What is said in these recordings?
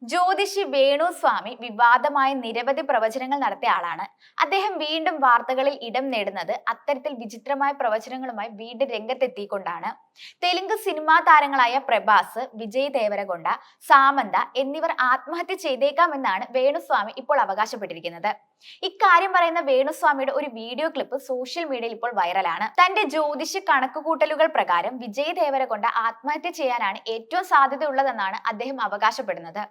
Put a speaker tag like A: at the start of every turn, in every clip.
A: ജ്യോതിഷി വേണുസ്വാമി വിവാദമായ നിരവധി പ്രവചനങ്ങൾ നടത്തിയ ആളാണ്. അദ്ദേഹം വീണ്ടും വാർത്തകളിൽ ഇടം നേടുന്നത് അത്തരത്തിൽ വിചിത്രമായ പ്രവചനങ്ങളുമായി വീണ്ടും രംഗത്തെത്തിക്കൊണ്ടാണ്. തെലുങ്ക് സിനിമാ താരങ്ങളായ പ്രഭാസ്, വിജയ് ദേവരകൊണ്ട, സാമന്ത എന്നിവർ ആത്മഹത്യ ചെയ്തേക്കാമെന്നാണ് വേണുസ്വാമി ഇപ്പോൾ അവകാശപ്പെട്ടിരിക്കുന്നത്. ഇക്കാര്യം പറയുന്ന വേണുസ്വാമിയുടെ ഒരു വീഡിയോ ക്ലിപ്പ് സോഷ്യൽ മീഡിയയിൽ ഇപ്പോൾ വൈറലാണ്. തന്റെ ജ്യോതിഷ കണക്കുകൂട്ടലുകൾ പ്രകാരം വിജയ് ദേവരകൊണ്ട ആത്മഹത്യ ചെയ്യാനാണ് ഏറ്റവും സാധ്യതയുള്ളതെന്നാണ് അദ്ദേഹം അവകാശപ്പെടുന്നത്.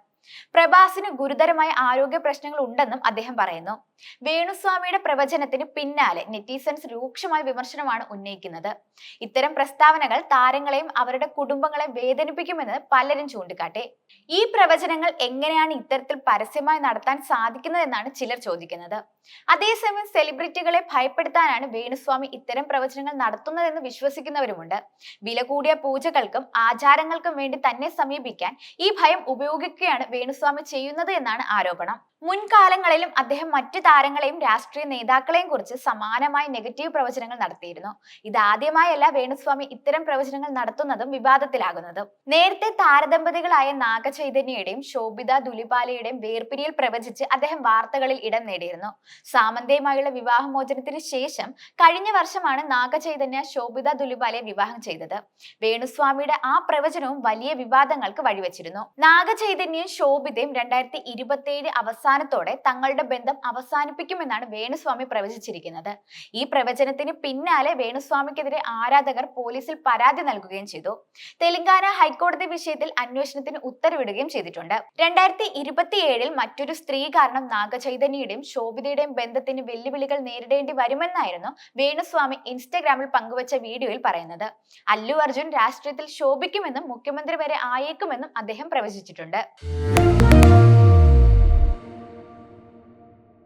A: പ്രഭാസിന് ഗുരുതരമായ ആരോഗ്യ പ്രശ്നങ്ങൾ ഉണ്ടെന്നും അദ്ദേഹം പറയുന്നു. വേണുസ്വാമിയുടെ പ്രവചനത്തിന് പിന്നാലെ നെറ്റിസൺസ് രൂക്ഷമായ വിമർശനമാണ് ഉന്നയിക്കുന്നത്. ഇത്തരം പ്രസ്താവനകൾ താരങ്ങളെയും അവരുടെ കുടുംബങ്ങളെയും വേദനിപ്പിക്കുമെന്ന് പലരും ചൂണ്ടിക്കാട്ടി. ഈ പ്രവചനങ്ങൾ എങ്ങനെയാണ് ഇത്തരത്തിൽ പരസ്യമായി നടത്താൻ സാധിക്കുന്നതെന്നാണ് ചിലർ ചോദിക്കുന്നത്. അതേസമയം സെലിബ്രിറ്റികളെ ഭയപ്പെടുത്താനാണ് വേണുസ്വാമി ഇത്തരം പ്രവചനങ്ങൾ നടത്തുന്നതെന്ന് വിശ്വസിക്കുന്നവരുമുണ്ട്. വില കൂടിയ പൂജകൾക്കും ആചാരങ്ങൾക്കും വേണ്ടി തന്നെ സമീപിക്കാൻ ഈ ഭയം ഉപയോഗിക്കുകയാണ് വേണുസ്വാമി ചെയ്യുന്നത് എന്നാണ് ആരോപണം. മുൻകാലങ്ങളിലും അദ്ദേഹം മറ്റു താരങ്ങളെയും രാഷ്ട്രീയ നേതാക്കളെയും കുറിച്ച് സമാനമായ നെഗറ്റീവ് പ്രവചനങ്ങൾ നടത്തിയിരുന്നു. ഇതാദ്യമായല്ല വേണുസ്വാമി ഇത്തരം പ്രവചനങ്ങൾ നടത്തുന്നതും വിവാദത്തിലാകുന്നതും. നേരത്തെ താരദമ്പതികളായ നാഗചൈതന്യയുടെയും ശോഭിത ദുലിപാലയുടെയും വേർപിരിയൽ പ്രവചിച്ച് അദ്ദേഹം വാർത്തകളിൽ ഇടം നേടിയിരുന്നു. സാമന്തയുമായുള്ള വിവാഹമോചനത്തിന് ശേഷം കഴിഞ്ഞ വർഷമാണ് നാഗചൈതന്യ ശോഭിത ദുലിപാലയെ വിവാഹം ചെയ്തത്. വേണുസ്വാമിയുടെ ആ പ്രവചനവും വലിയ വിവാദങ്ങൾക്ക് വഴിവെച്ചിരുന്നു. നാഗചൈതന്യയും ശോഭിതയും 2027 അവസാനത്തോടെ തങ്ങളുടെ ബന്ധം അവസാനിപ്പിക്കുമെന്നാണ് വേണുസ്വാമി പ്രവചിച്ചിരിക്കുന്നത്. ഈ പ്രവചനത്തിന് പിന്നാലെ വേണുസ്വാമിക്കെതിരെ ആരാധകർ പോലീസിൽ പരാതി നൽകുകയും ചെയ്തു. തെലങ്കാന ഹൈക്കോടതി വിഷയത്തിൽ അന്വേഷണത്തിന് ഉത്തരവിടുകയും ചെയ്തിട്ടുണ്ട്. 2027 മറ്റൊരു സ്ത്രീ കാരണം നാഗചൈതന്യയുടെയും ശോഭിതയുടെയും ബന്ധത്തിന് വെല്ലുവിളികൾ നേരിടേണ്ടി വരുമെന്നായിരുന്നു വേണുസ്വാമി ഇൻസ്റ്റഗ്രാമിൽ പങ്കുവച്ച വീഡിയോയിൽ പറയുന്നത്. അല്ലു അർജുൻ രാഷ്ട്രീയത്തിൽ ശോഭിക്കുമെന്നും മുഖ്യമന്ത്രി വരെ ആയേക്കുമെന്നും അദ്ദേഹം പ്രവചിച്ചിട്ടുണ്ട്.